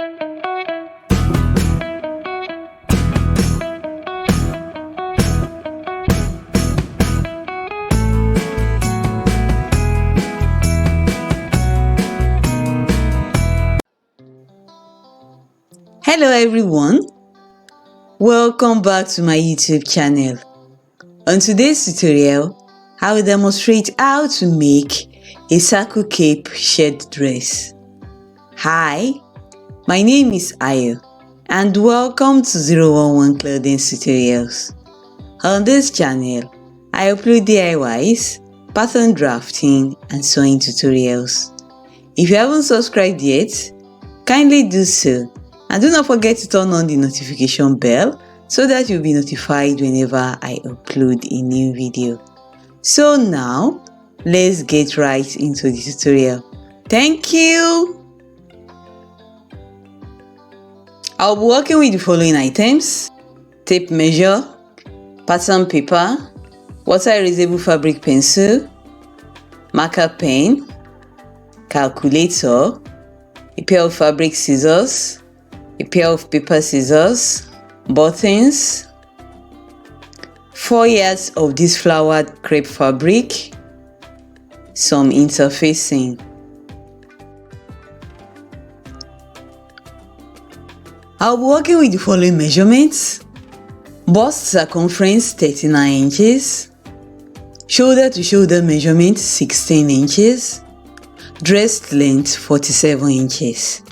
Hello everyone, welcome back to my YouTube channel. On today's tutorial, I will demonstrate how to make a circle cape shirt dress. Hi, my name is Ayo and welcome to 011 Clothings Tutorials. On this channel, I upload DIYs, pattern drafting and sewing tutorials. If you haven't subscribed yet, kindly do so. And do not forget to turn on the notification bell so that you'll be notified whenever I upload a new video. So now, let's get right into the tutorial. Thank you! I'll be working with the following items: tape measure, pattern paper, water erasable fabric pencil, marker pen, calculator, a pair of fabric scissors, a pair of paper scissors, buttons, 4 yards of this flowered crepe fabric, some interfacing. I'll be working with the following measurements: bust circumference 39 inches, shoulder to shoulder measurement 16 inches, dress length 47 inches.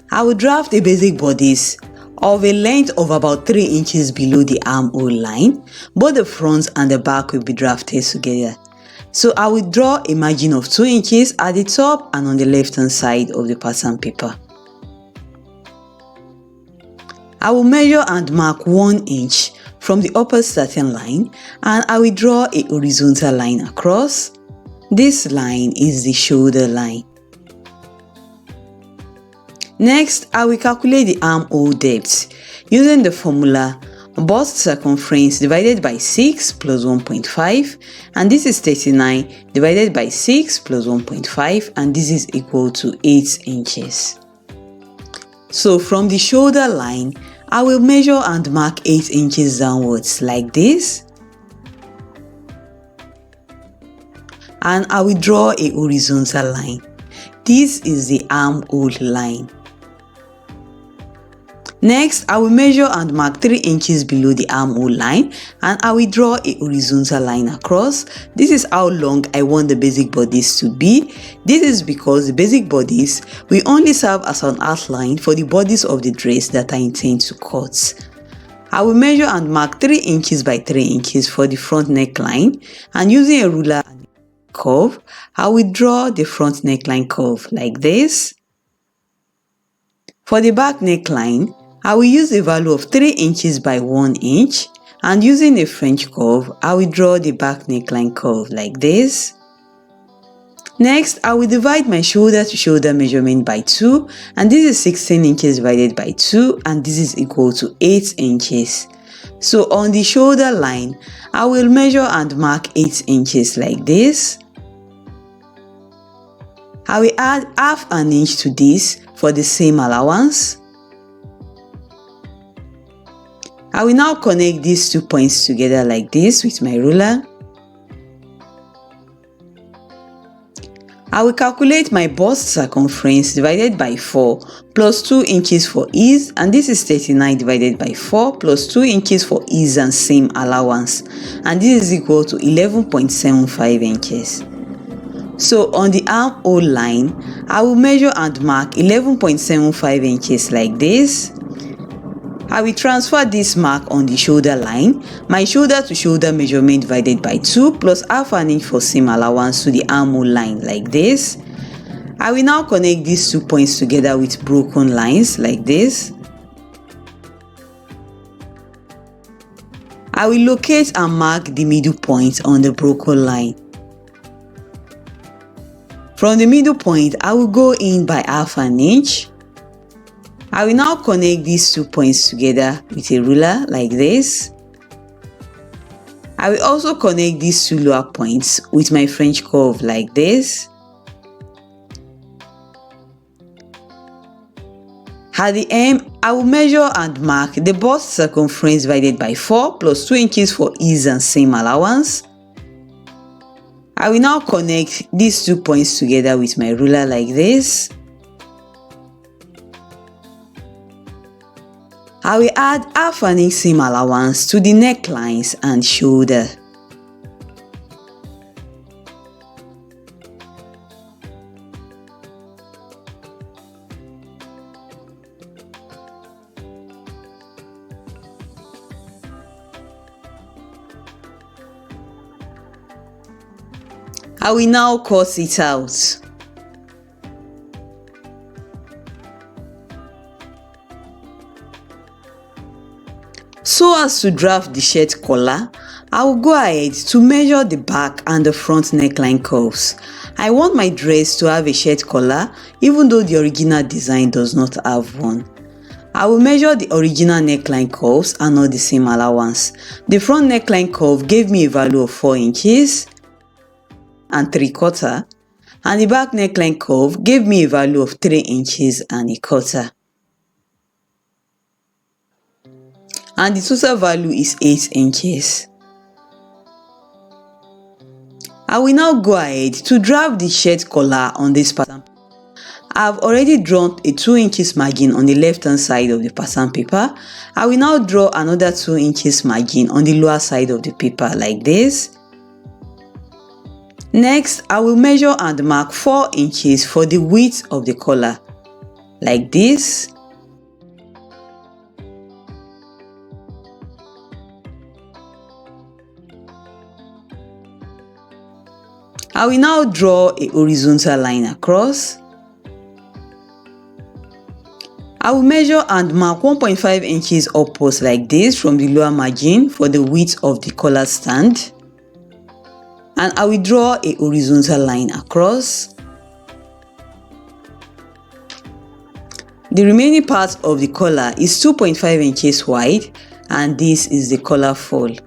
I will draft a basic bodice of a length of about 3 inches below the armhole line. Both the front and the back will be drafted together. So I will draw a margin of 2 inches at the top and on the left hand side of the pattern paper. I will measure and mark 1 inch from the upper starting line, and I will draw a horizontal line across. This line is the shoulder line. Next, I will calculate the armhole depth using the formula bust circumference divided by 6 plus 1.5, and this is 39 divided by 6 plus 1.5, and this is equal to 8 inches. So from the shoulder line, I will measure and mark 8 inches downwards like this, and I will draw a horizontal line. This is the armhole line. Next, I will measure and mark 3 inches below the armhole line, and I will draw a horizontal line across. This is how long I want the basic bodice to be. This is because the basic bodice will only serve as an outline for the bodice of the dress that I intend to cut. I will measure and mark 3 inches by 3 inches for the front neckline, and using a ruler and a curve, I will draw the front neckline curve like this. For the back neckline, I will use a value of 3 inches by 1 inch, and using a French curve, I will draw the back neckline curve like this. Next, I will divide my shoulder to shoulder measurement by 2, and this is 16 inches divided by 2, and this is equal to 8 inches. So on the shoulder line, I will measure and mark 8 inches like this. I will add half an inch to this for the same allowance. I will now connect these 2 points together like this with my ruler. I will calculate my bust circumference divided by 4 plus 2 inches for ease, and this is 39 divided by 4 plus 2 inches for ease and same allowance, and this is equal to 11.75 inches. So on the armhole line, I will measure and mark 11.75 inches like this. I will transfer this mark on the shoulder line, my shoulder to shoulder measurement divided by 2 plus half an inch for seam allowance to the armhole line like this. I will now connect these 2 points together with broken lines like this. I will locate and mark the middle point on the broken line. From the middle point, I will go in by half an inch. I will now connect these 2 points together with a ruler like this. I will also connect these 2 lower points with my French curve like this. At the hem, I will measure and mark the bust circumference divided by 4 plus 2 inches for ease and seam allowance. I will now connect these 2 points together with my ruler like this. I will add half an inch seam allowance to the necklines and shoulder. I will now cut it out. So as to draft the shirt collar, I will go ahead to measure the back and the front neckline curves. I want my dress to have a shirt collar even though the original design does not have one. I will measure the original neckline curves and not the seam allowance. The front neckline curve gave me a value of 4 inches and 3/4, and the back neckline curve gave me a value of 3 inches and 1/4. And the total value is 8 inches. I will now go ahead to draft the shirt collar on this pattern. I have already drawn a 2 inches margin on the left hand side of the pattern paper. I will now draw another 2 inches margin on the lower side of the paper like this. Next, I will measure and mark 4 inches for the width of the collar like this. I will now draw a horizontal line across. I will measure and mark 1.5 inches upwards like this from the lower margin for the width of the collar stand. And I will draw a horizontal line across. The remaining part of the collar is 2.5 inches wide, and this is the collar fold.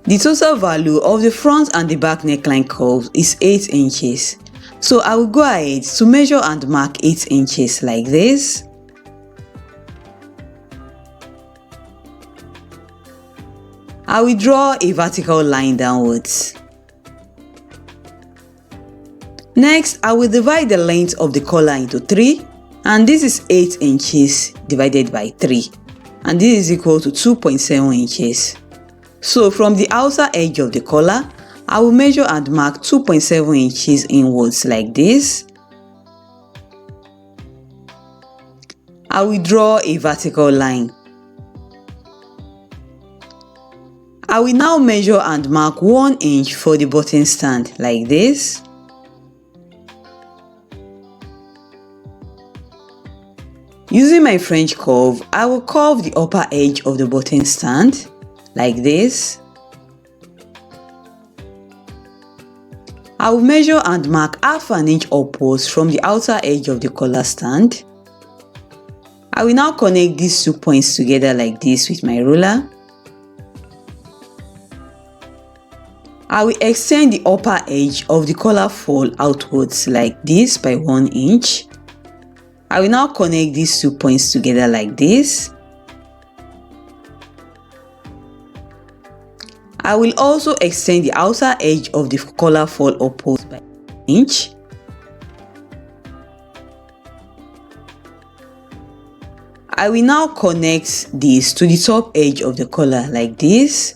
The total value of the front and the back neckline curves is 8 inches. So I will go ahead to measure and mark 8 inches like this. I will draw a vertical line downwards. Next, I will divide the length of the collar into 3, and this is 8 inches divided by 3, and this is equal to 2.7 inches. So from the outer edge of the collar, I will measure and mark 2.7 inches inwards like this. I will draw a vertical line. I will now measure and mark 1 inch for the button stand like this. Using my French curve, I will curve the upper edge of the button stand like this. I will measure and mark half an inch upwards from the outer edge of the collar stand. I will now connect these 2 points together like this with my ruler. I will extend the upper edge of the collar fold outwards like this by 1 inch. I will now connect these 2 points together like this. I will also extend the outer edge of the collar fold upwards by 1 inch. I will now connect this to the top edge of the collar like this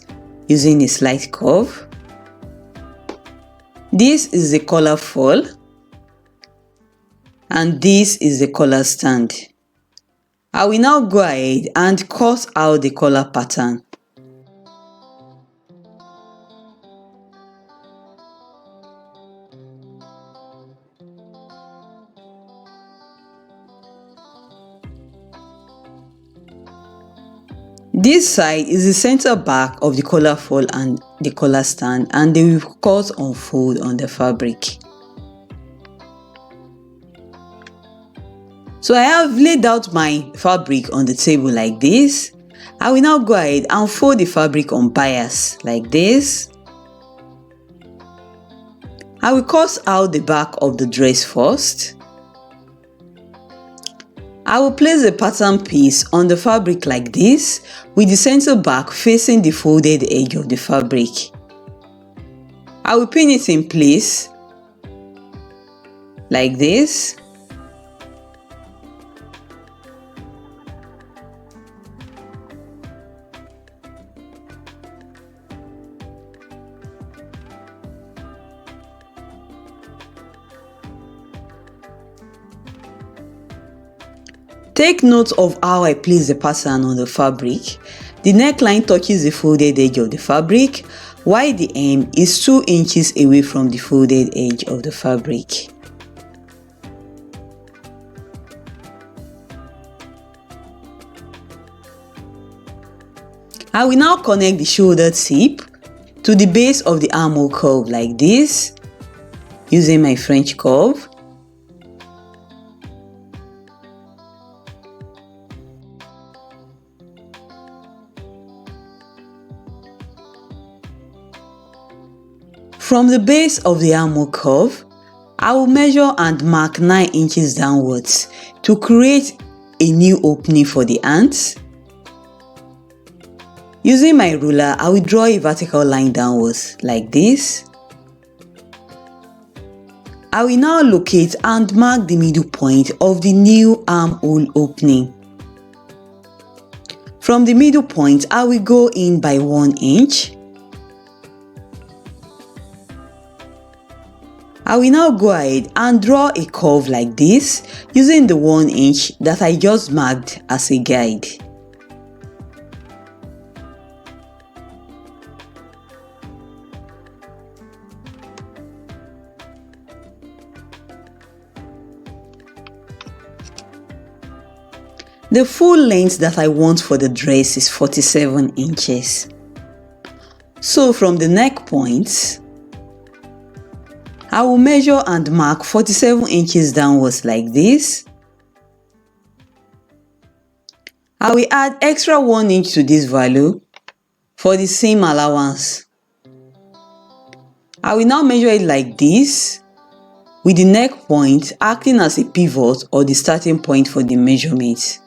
using a slight curve. This is the collar fold, and this is the collar stand. I will now go ahead and cut out the collar pattern. This side is the center back of the collar fold and the collar stand, and they will cut unfold on the fabric. So I have laid out my fabric on the table like this. I will now go ahead and fold the fabric on bias like this. I will cut out the back of the dress first. I will place the pattern piece on the fabric like this, with the center back facing the folded edge of the fabric. I will pin it in place like this. Take note of how I place the pattern on the fabric. The neckline touches the folded edge of the fabric, while the hem is 2 inches away from the folded edge of the fabric. I will now connect the shoulder tip to the base of the armhole curve like this, using my French curve. From the base of the armhole curve, I will measure and mark 9 inches downwards to create a new opening for the ants. Using my ruler, I will draw a vertical line downwards like this. I will now locate and mark the middle point of the new armhole opening. From the middle point, I will go in by 1 inch. I will now go ahead and draw a curve like this using the 1 inch that I just marked as a guide. The full length that I want for the dress is 47 inches. So from the neck point, I will measure and mark 47 inches downwards like this. I will add extra 1 inch to this value for the same allowance. I will now measure it like this, with the neck point acting as a pivot or the starting point for the measurement.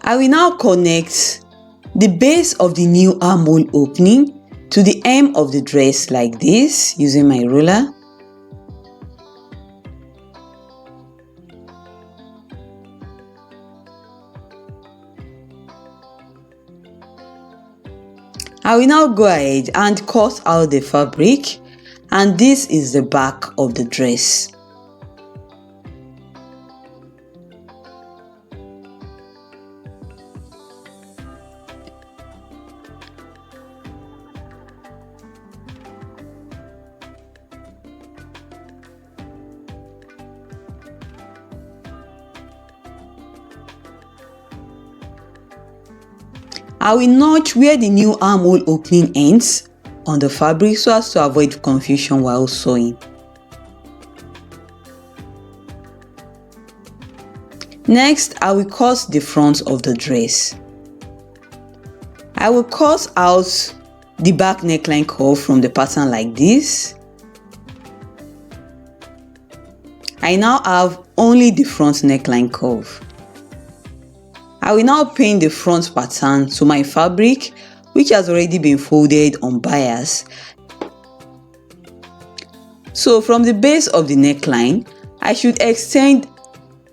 I will now connect the base of the new armhole opening to the hem of the dress like this, using my ruler. I will now go ahead and cut out the fabric, and this is the back of the dress. I will notch where the new armhole opening ends on the fabric so as to avoid confusion while sewing. Next, I will cut the front of the dress. I will cut out the back neckline curve from the pattern like this. I now have only the front neckline curve. I will now pin the front pattern to my fabric, which has already been folded on bias. So from the base of the neckline, I should extend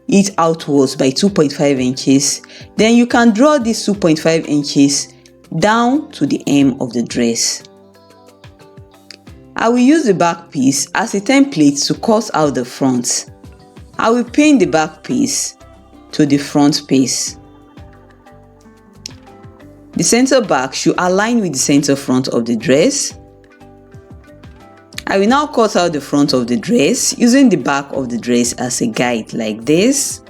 it outwards by 2.5 inches. Then you can draw these 2.5 inches down to the hem of the dress. I will use the back piece as a template to cut out the front. I will pin the back piece to the front piece. The center back should align with the center front of the dress. I will now cut out the front of the dress using the back of the dress as a guide like this.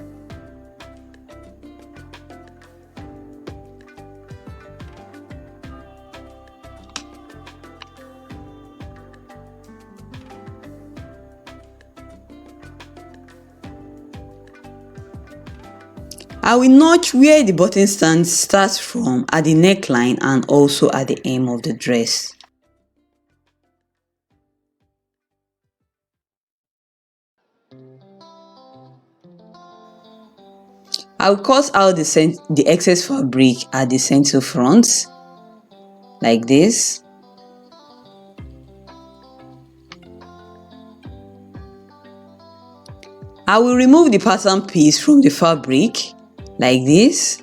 I will notch where the button stand starts from at the neckline and also at the hem of the dress. I will cut out the excess fabric at the center front like this. I will remove the pattern piece from the fabric like this.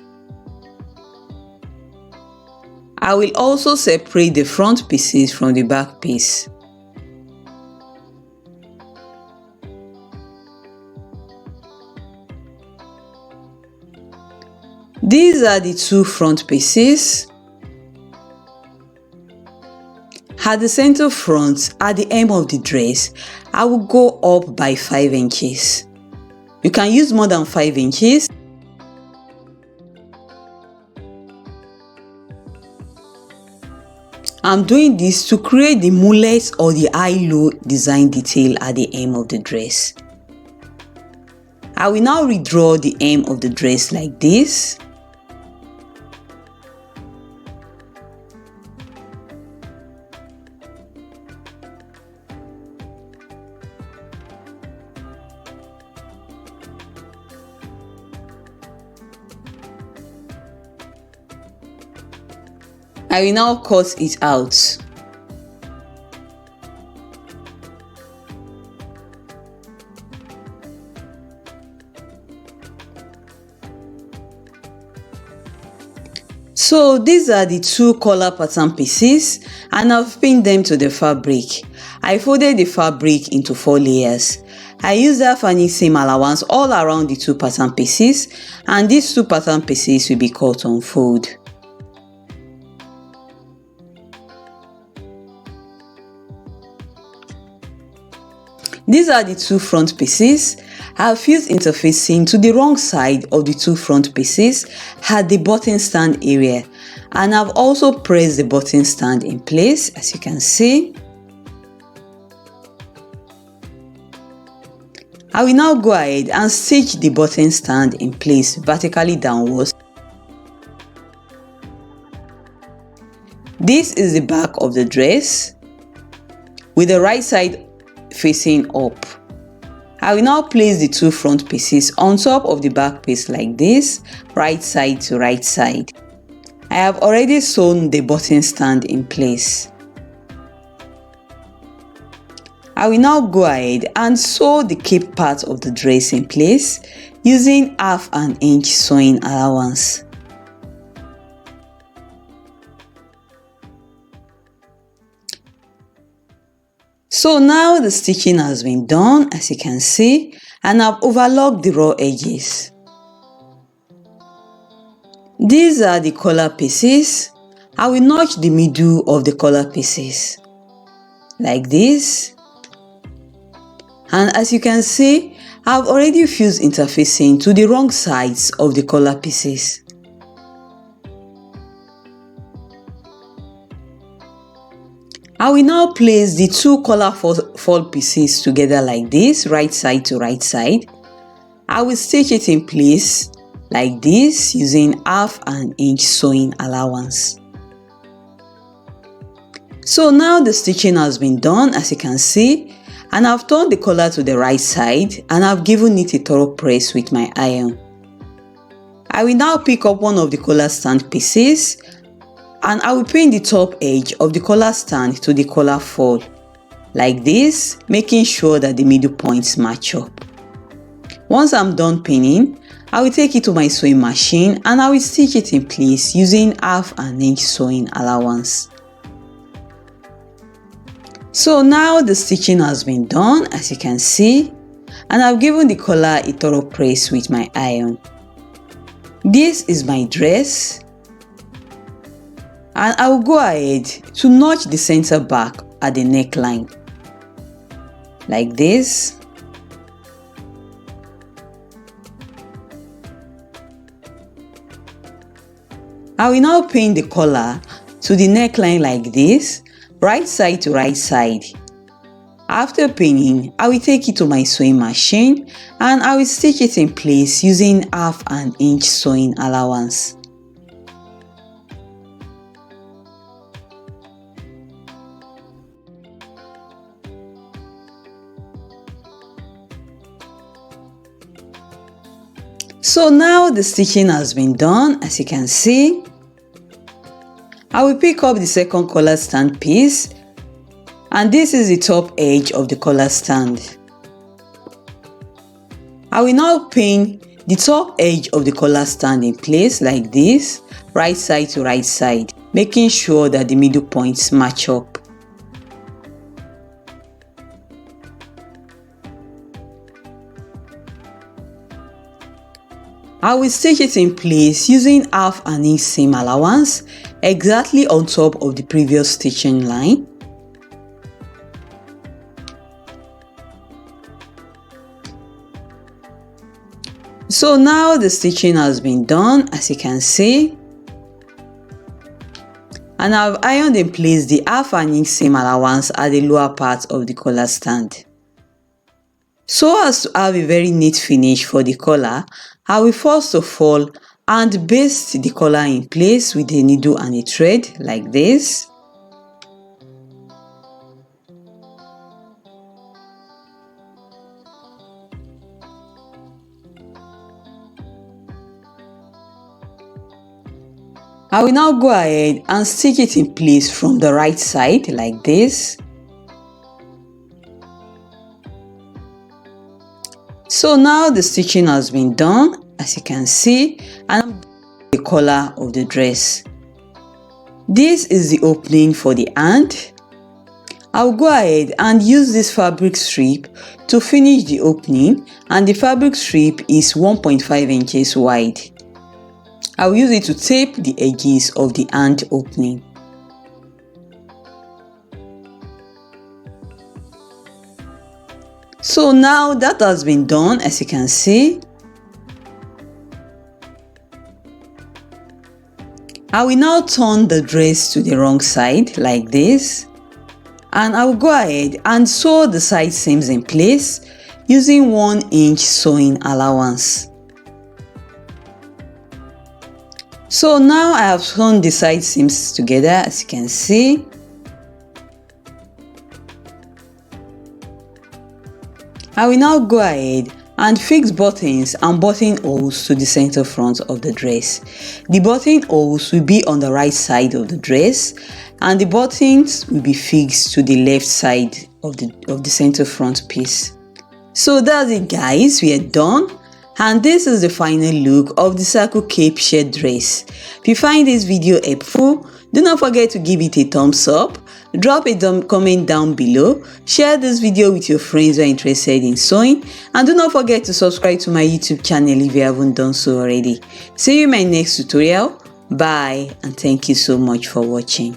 I will also separate the front pieces from the back piece. These are the two front pieces. At the center front, at the hem of the dress, I will go up by 5 inches. You can use more than 5 inches. I'm doing this to create the mullet or the high-low design detail at the hem of the dress. I will now redraw the hem of the dress like this. I will now cut it out. So these are the two collar pattern pieces and I've pinned them to the fabric. I folded the fabric into 4 layers. I used half an inch seam allowance all around the two pattern pieces and these two pattern pieces will be cut on fold. These are the two front pieces. I have used interfacing to the wrong side of the two front pieces at the button stand area, and I've also pressed the button stand in place, as you can see. I will now go ahead and stitch the button stand in place vertically downwards. This is the back of the dress with the right side facing up. I will now place the two front pieces on top of the back piece like this, right side to right side. I have already sewn the button stand in place. I will now go ahead and sew the cape part of the dress in place using half an inch sewing allowance. So now the stitching has been done, as you can see, and I've overlocked the raw edges. These are the collar pieces. I will notch the middle of the collar pieces like this. And as you can see, I've already fused interfacing to the wrong sides of the collar pieces. I will now place the two collar fall pieces together like this, right side to right side. I will stitch it in place like this using half an inch sewing allowance. So now the stitching has been done, as you can see, and I've turned the collar to the right side and I've given it a thorough press with my iron. I will now pick up one of the collar stand pieces and I will pin the top edge of the collar stand to the collar fall like this, making sure that the middle points match up. Once I'm done pinning, I will take it to my sewing machine and I will stitch it in place using half an inch sewing allowance. So now the stitching has been done, as you can see, and I've given the collar a thorough press with my iron. This is my dress, and I will go ahead to notch the center back at the neckline like this. I will now pin the collar to the neckline like this, right side to right side. After pinning, I will take it to my sewing machine and I will stitch it in place using 1/2 inch sewing allowance. So now the stitching has been done, as you can see. I will pick up the second collar stand piece, and this is the top edge of the collar stand. I will now pin the top edge of the collar stand in place like this, right side to right side, making sure that the middle points match up. I will stitch it in place using 1/2 inch seam allowance exactly on top of the previous stitching line. So now the stitching has been done, as you can see, and I've ironed in place the 1/2 inch seam allowance at the lower part of the collar stand. So as to have a very neat finish for the collar, I will first of all hand baste the collar in place with a needle and a thread like this. I will now go ahead and stitch it in place from the right side like this. So now the stitching has been done, as you can see, and the collar of the dress. This is the opening for the hand. I'll go ahead and use this fabric strip to finish the opening, and the fabric strip is 1.5 inches wide. I will use it to tape the edges of the hand opening. So now that has been done, as you can see. I will now turn the dress to the wrong side like this, and I will go ahead and sew the side seams in place using 1 inch sewing allowance. So now I have sewn the side seams together, as you can see. I will now go ahead and fix buttons and buttonholes to the center front of the dress. The buttonholes will be on the right side of the dress, and the buttons will be fixed to the left side of the center front piece. So that's it, guys, we are done. And this is the final look of the circle cape shirt dress. If you find this video helpful, do not forget to give it a thumbs up, drop a comment down below, share this video with your friends who are interested in sewing, and do not forget to subscribe to my YouTube channel if you haven't done so already. See you in my next tutorial. Bye, and thank you so much for watching.